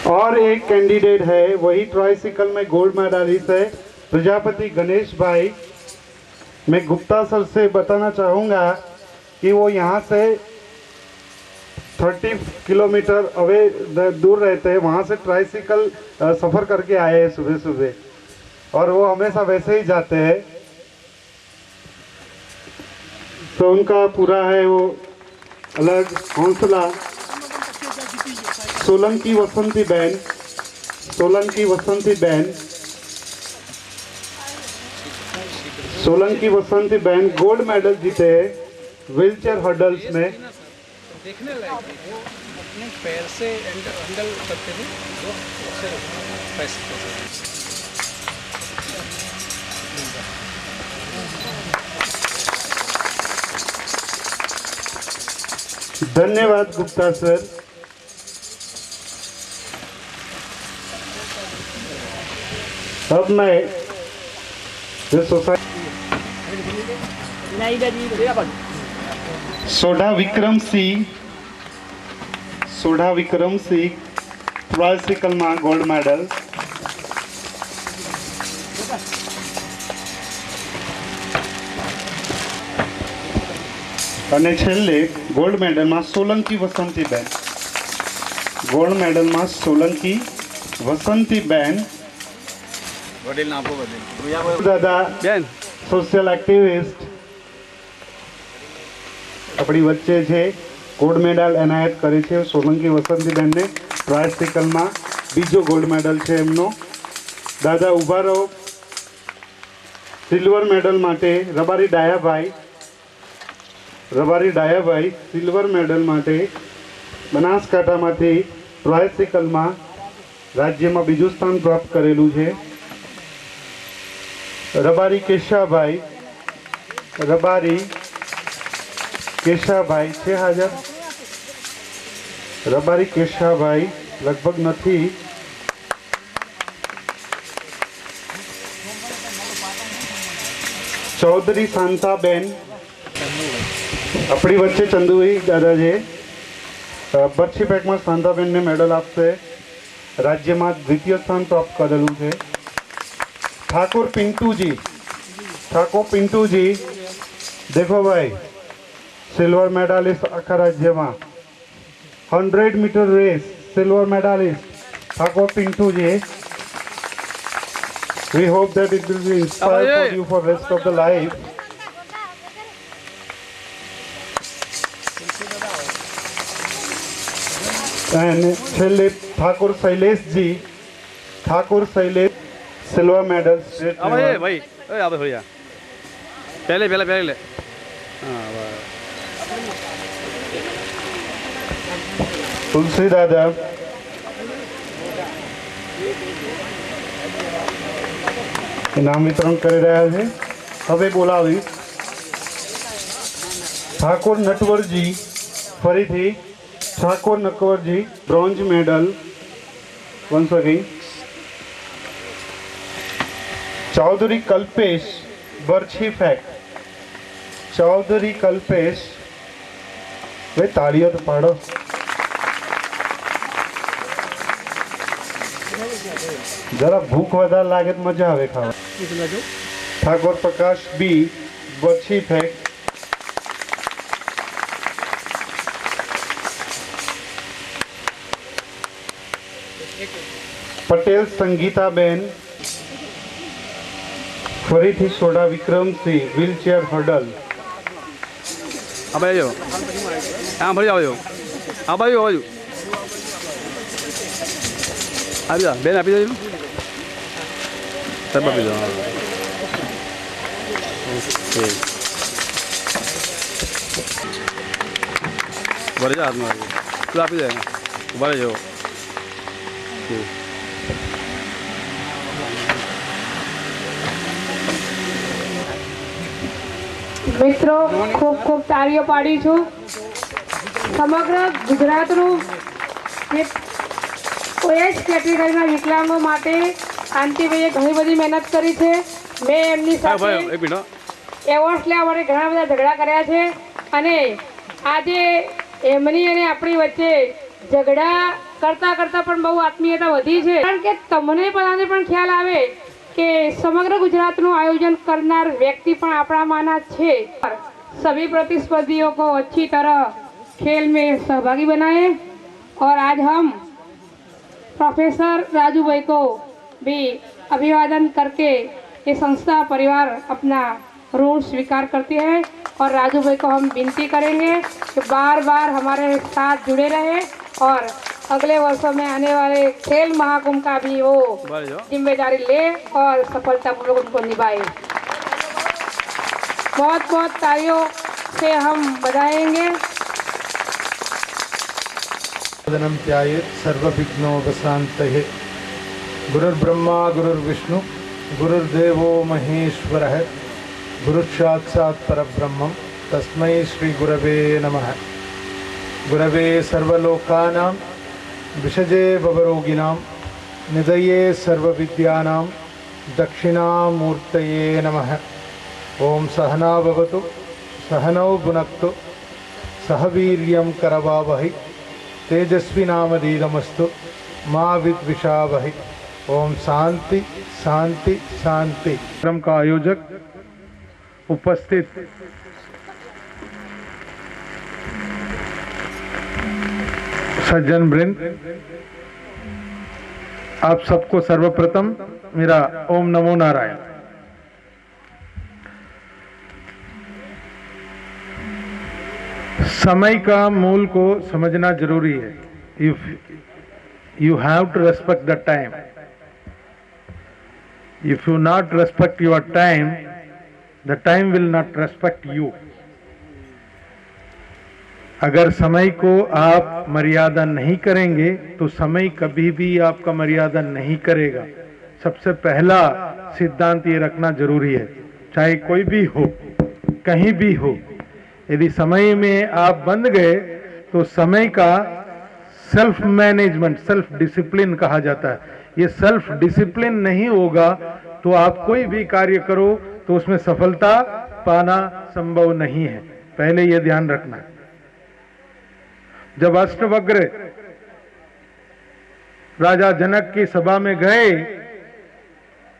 और एक कैंडिडेट है, वही ट्राइसिकल में गोल्ड मेडलिस्ट है, प्रजापति गणेश भाई। मैं गुप्ता सर से बताना चाहूँगा कि वो यहाँ से 30 किलोमीटर अवे दूर रहते हैं, वहाँ से ट्राइसिकल सफ़र करके आए हैं सुबह सुबह, और वो हमेशा वैसे ही जाते हैं। तो उनका पूरा है वो अलग हौसला। सोलंकी वसंती बहन, सोलंकी वसंती बहन, सोलंकी वसंती बहन गोल्ड मेडल जीते हैं व्हीलचेयर हर्डल्स में। देखने लायक है, वो अपने पैर से हैंडल करते थे, वो पैसे धन्यवाद गुप्ता सर। अब मैं सोसाइटी सोढ़ा विक्रम सिंह ट्राइसिकल में गोल्ड मेडल। અને છેલ્લે ગોલ્ડ મેડલમાં સોલંકી વસંતીબેન, ગોલ્ડ મેડલમાં સોલંકી વસંતીબેન। વડીલ ના આપો વડીલ દાદા બેન સોશિયલ એક્ટિવિસ્ટ આપણી વચ્ચે છે, ગોલ્ડ મેડલ એનાયત કરી છે સોલંકી વસંતીબેનને। ટ્રાયસિકલમાં બીજો ગોલ્ડ મેડલ છે એમનો। દાદા ઊભા રહો। સિલ્વર મેડલ માટે રબારી ડાયાભાઈ, સિલ્વર મેડલ માટે બનાસકાંઠામાંથી ટ્રાયસિકલમાં રાજ્યમાં બીજું સ્થાન પ્રાપ્ત કરેલું છે। રબારી કેશાભાઈ છે હાજર? રબારી કેશાભાઈ લગભગ નથી। ચૌધરી શાંતાબેન अपनी वच्चे चंदुभाई दादा है। बर्छी पैक में शांताबेन ने मेडल आपसे राज्य में द्वितीय स्थान प्राप्त करेलू है। ठाकुर पिंटू जी देखो भाई, सिल्वर मेडलिस्ट आखा राज्य में 100 metre race silver medallist Thakur Pintu ji. We hope that it will be inspire for you for rest of the life. छेल्ले Thakur Shailesh silver medal state भाई पहले तुलसी दादा इनाम वितरण કરી રહ્યા છે। હવે બોલાવી ઠાકોર નટવરજી, ફરીથી Thakur Natwar ji bronze medal once again. Chaudhary Kalpesh बर्छी फैक, चौधरी कल्पेश भाई तालियों तो पाड़ो। जरा भूख वधार लागे तो मजा आवे खावा। ठाकुर प्रकाश बी बर्छी फैक। पटेल संगीताबेन फरीथी सोढ़ा विक्रम सिंह व्हीलचेयर हर्डल। हाँ भाई हाँ भरी जाओ हाँ भाई बाजू आप जा बेन आपी जाओ सब आपी जाओ। ओके बढ़ जा हाथ में तो आपी जाएगा बढ़ जाओ। मित्रों खूब खूब तालियों पाड़ी छू। समग्र गुजरातनु ओएस कैटेगरीना विकलांगों माटे कांतिभाईए घणी बधी मेहनत करी छे। मैं एमनी साथे एवॉर्ड्स लेवा माटे घणा बधा झगड़ा कर्या छे अने आजे एमनी अने आपणी वच्चे ઝઘડા કરતા કરતા પણ બહુ આત્મીયતા વધી છે, કારણ કે તમને બધાને પણ ખ્યાલ આવે કે સમગ્ર ગુજરાતનું આયોજન કરનાર व्यक्ति પણ આપણામાંના છે। सभी प्रतिस्पर्धियों को अच्छी तरह खेल में सहभागी बनाए और आज हम प्रोफेसर राजू भाई को भी अभिवादन करके ये संस्था परिवार अपना ऋण स्वीकार करती है और राजू भाई को हम विनती करेंगे कि बार बार हमारे साथ जुड़े रहे और अगले वर्षों में आने वाले खेल महाकुंभ का भी वो जिम्मेदारी ले और सफलतापूर्वक उनको निभाए। बहुत बहुत तालियों से हम बधाएंगे। वदनं ध्यायेत् सर्वविघ्नोपशान्तये। गुरुर्ब्रह्मा गुरुर्विष्णु गुरुर्देवो महेश्वरः गुरुसाक्षात् परब्रह्मं तस्मै श्री गुरवे नमः। गुरवे सर्वलोकानां विषजे भवरोगिणां निधये सर्वविद्यानां दक्षिणामूर्तये नमः। ओम सहना भवतु सहनौ भुनक्तु सह वीर्यं करवावहै तेजस्विनामधीतमस्तु मा विद्विषावहै। ओम शांति शांति शांति। कार्यक्रम का आयोजक उपस्थित सज्जन वृंद, आप सबको सर्वप्रथम मेरा ओम नमो नारायण। समय का मूल को समझना जरूरी है। You have to respect the time. If you not respect your time, the time will not respect you. अगर समय को आप मर्यादा नहीं करेंगे तो समय कभी भी आपका मर्यादा नहीं करेगा। सबसे पहला सिद्धांत ये रखना जरूरी है, चाहे कोई भी हो, कहीं भी हो। यदि समय में आप बंध गए तो समय का सेल्फ मैनेजमेंट, सेल्फ डिसिप्लिन कहा जाता है। ये सेल्फ डिसिप्लिन नहीं होगा तो आप कोई भी कार्य करो तो उसमें सफलता पाना संभव नहीं है। पहले ये ध्यान रखना। जब अष्टवक्र राजा जनक की सभा में गए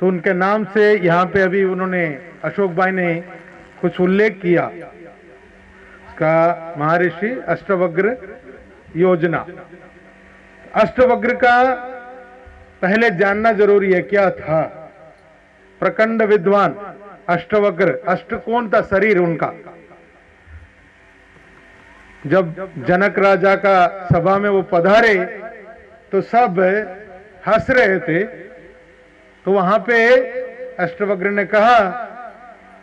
तो उनके नाम से यहाँ पे अभी उन्होंने अशोक भाई ने कुछ उल्लेख किया का महर्षि अष्टवक्र योजना। अष्टवक्र का पहले जानना जरूरी है क्या था। प्रखंड विद्वान अष्टवक्र, अष्ट कौन था? शरीर उनका। जब जनक राजा का सभा में वो पधारे तो सब हंस रहे थे, तो वहां पे अष्टवक्र ने कहा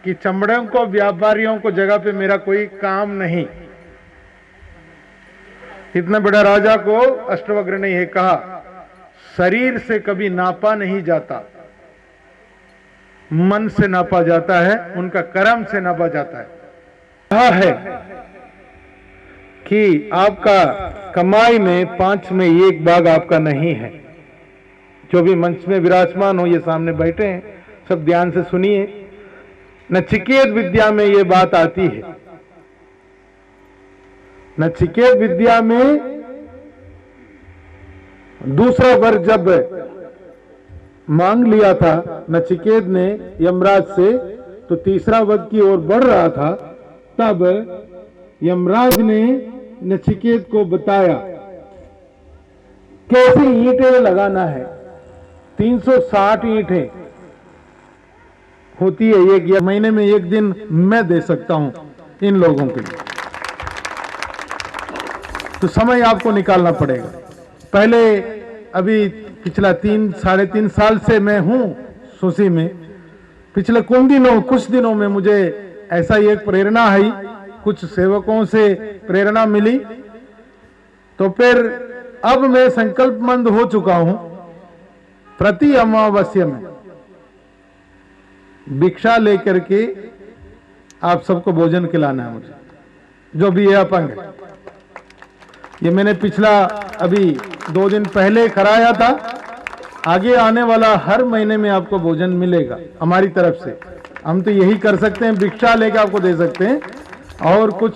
कि चमड़ों को व्यापारियों को जगह पे मेरा कोई काम नहीं। इतना बड़ा राजा को अष्टवक्र ने यह कहा। शरीर से कभी नापा नहीं जाता, मन से नापा जाता है, उनका कर्म से नापा जाता है। कहा है कि आपका कमाई में 5 में 1 भाग आपका नहीं है। जो भी मंच में विराजमान हो, ये सामने बैठे हैं, सब ध्यान से सुनिए। नचिकेत विद्या में ये बात आती है। नचिकेत विद्या में दूसरा वर जब मांग लिया था नचिकेत ने यमराज से, तो तीसरा वर्ग की ओर बढ़ रहा था। तब यमराज ने नचिकेत को बताया कैसे ईंटें लगाना है। 360 ईंटें होती है एक, या महीने में 1 दिन मैं दे सकता हूं इन लोगों के लिए। तो समय आपको निकालना पड़ेगा। पहले अभी पिछला 3-3.5 साल से मैं हूं सुसी में। पिछले कुछ दिनों में मुझे ऐसा ही एक प्रेरणा आई, कुछ सेवकों से प्रेरणा मिली। तो फिर अब मैं संकल्पमंद हो चुका हूं, प्रति अमावस्या में भिक्षा लेकर के आप सबको भोजन खिलाना है मुझे, जो भी है अपंग है। ये मैंने पिछला अभी 2 दिन पहले कराया था। आगे आने वाला हर महीने में आपको भोजन मिलेगा हमारी तरफ से। हम तो यही कर सकते हैं, भिक्षा लेके आपको दे सकते हैं और कुछ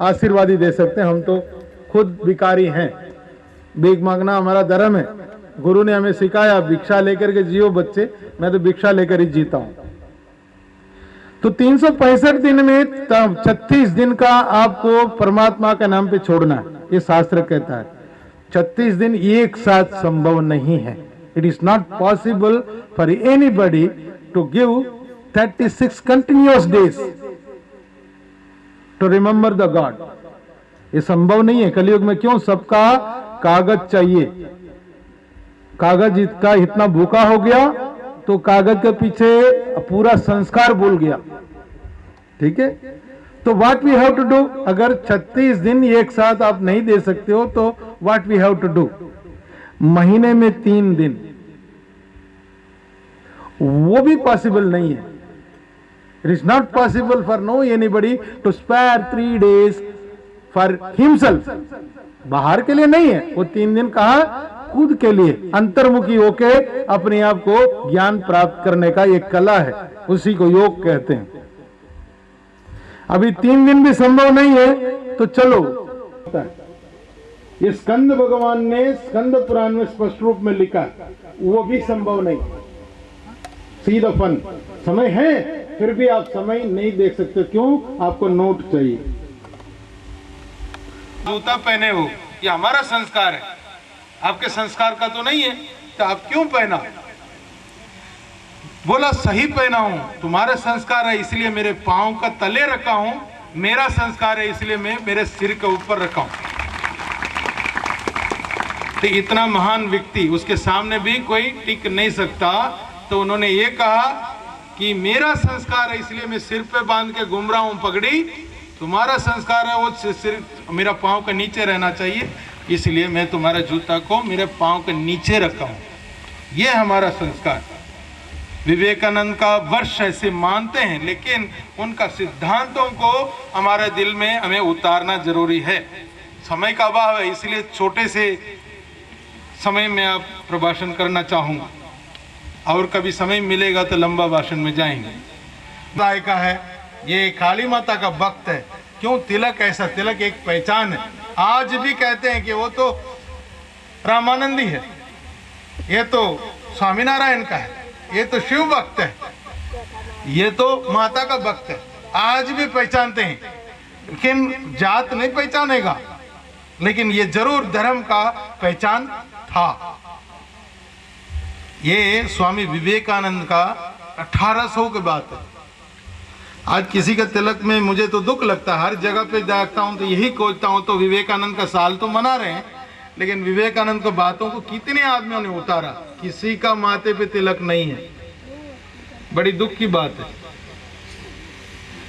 आशीर्वादी दे सकते हैं। हम तो खुद भिखारी हैं, भीख मांगना हमारा धर्म है। गुरु ने हमें सिखाया भिक्षा लेकर के जियो बच्चे, मैं तो भिक्षा लेकर ही जीता हूं। तो 365 दिन में 36 दिन का आपको परमात्मा के नाम पे छोड़ना है, ये शास्त्र कहता है। 36 दिन एक साथ संभव नहीं है। It is not possible for anybody to give 36 continuous days to remember the god. ये संभव नहीं है कलयुग में। क्यों? सबका कागज चाहिए। कागज का इतना भूखा हो गया तो कागज के पीछे पूरा संस्कार भूल गया। ठीक है, तो what we have to do? अगर 36 दिन एक साथ आप नहीं दे सकते हो तो what we have to do? महीने में 3 दिन, वो भी पॉसिबल नहीं है। It is not possible for no anybody to spare 3 days for himself. बाहर के लिए नहीं है, वो 3 दिन कहा खुद के लिए अंतर्मुखी होके अपने आप को ज्ञान प्राप्त करने का एक कला है, उसी को योग कहते हैं। अभी 3 दिन भी संभव नहीं है तो चलो, ये स्कंद भगवान ने स्कंद पुराण में स्पष्ट रूप में लिखा, वो भी संभव नहीं। See the fun. समय है फिर भी आप समय नहीं देख सकते। क्यों? आपको नोट चाहिए। जूता पहने हो, ये हमारा संस्कार है, आपके संस्कार का तो नहीं है, तो आप क्यों पहना? बोला सही पहना हूं, तुम्हारा संस्कार है इसलिए मेरे पांव का तले रखा हूं, मेरा संस्कार है इसलिए मैं मेरे सिर के ऊपर रखा हूं। तो इतना महान व्यक्ति, उसके सामने भी कोई टिक नहीं सकता। तो उन्होंने ये कहा कि मेरा संस्कार है इसलिए मैं सिर पे बांध के घूम रहा हूं पगड़ी, तुम्हारा संस्कार है वो सिर मेरा पांव के नीचे रहना चाहिए, इसलिए मैं तुम्हारा जूता को मेरे पांव के नीचे रखा हूं। ये हमारा संस्कार। विवेकानंद का वर्ष ऐसे मानते हैं, लेकिन उनका सिद्धांतों को हमारे दिल में हमें उतारना जरूरी है। समय का अभाव है, इसलिए छोटे से समय में आप प्रभाषण करना चाहूंगा, और कभी समय मिलेगा तो लंबा भाषण में जाएंगे। का है, ये काली माता का भक्त है। क्यों? तिलक ऐसा, तिलक एक पहचान है। आज भी कहते हैं कि वो तो रामानंदी है, ये तो स्वामीनारायण का है, ये तो शिव भक्त है, ये तो माता का भक्त है। आज भी पहचानते हैं, लेकिन जात नहीं पहचानेगा, लेकिन ये जरूर धर्म का पहचान था। ये स्वामी विवेकानंद का 1800 की बात है। आज किसी का तिलक में मुझे तो दुख लगता है, हर जगह पे देखता हूं तो यही खोजता हूं, तो विवेकानंद का साल तो मना रहे हैं, लेकिन विवेकानंद की बातों को कितने आदमियों ने उतारा, किसी का माथे पे तिलक नहीं है। बड़ी दुख की बात है।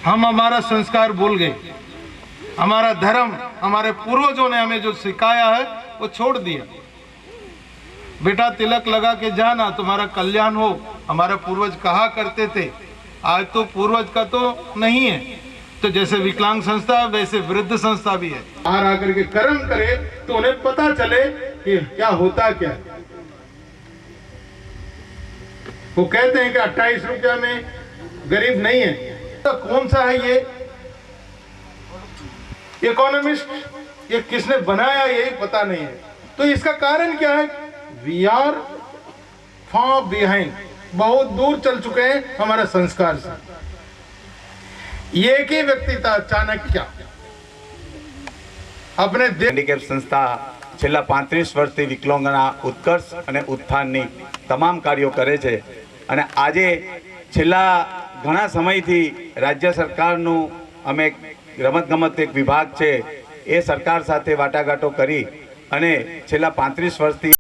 हम हमारा संस्कार भूल गए, हमारा धर्म, हमारे पूर्वजों ने हमें जो सिखाया है वो छोड़ दिया। बेटा तिलक लगा के जाना, तुम्हारा कल्याण हो, हमारे पूर्वज कहा करते थे। आज तो पूर्वज का तो नहीं है, तो जैसे विकलांग संस्था वैसे वृद्ध संस्था भी है। बाहर आकर के कर्म करे तो उन्हें पता चले कि क्या होता क्या। वो कहते हैं कि 28 रुपया में गरीब नहीं है, तो कौन सा है ये इकोनॉमिस्ट, ये किसने बनाया यही पता नहीं है। तो इसका कारण क्या है? वी आर फार बिहाइंड, बहुत दूर चल चुके हैं हमारे संस्कार से। एक ही व्यक्ति था चाणक्य, अपने हेन्डिकेप संस्था છેલ્લા 35 વર્ષથી વિકલાંગોના ઉત્કર્ષ અને ઉત્થાનની તમામ કાર્યો કરે છે અને આજે છેલ્લા ઘણા સમયથી રાજ્ય સરકારનું અમે રમતગમત એક વિભાગ છે એ સરકાર સાથે વાટાઘાટો કરી અને છેલ્લા 35 વર્ષથી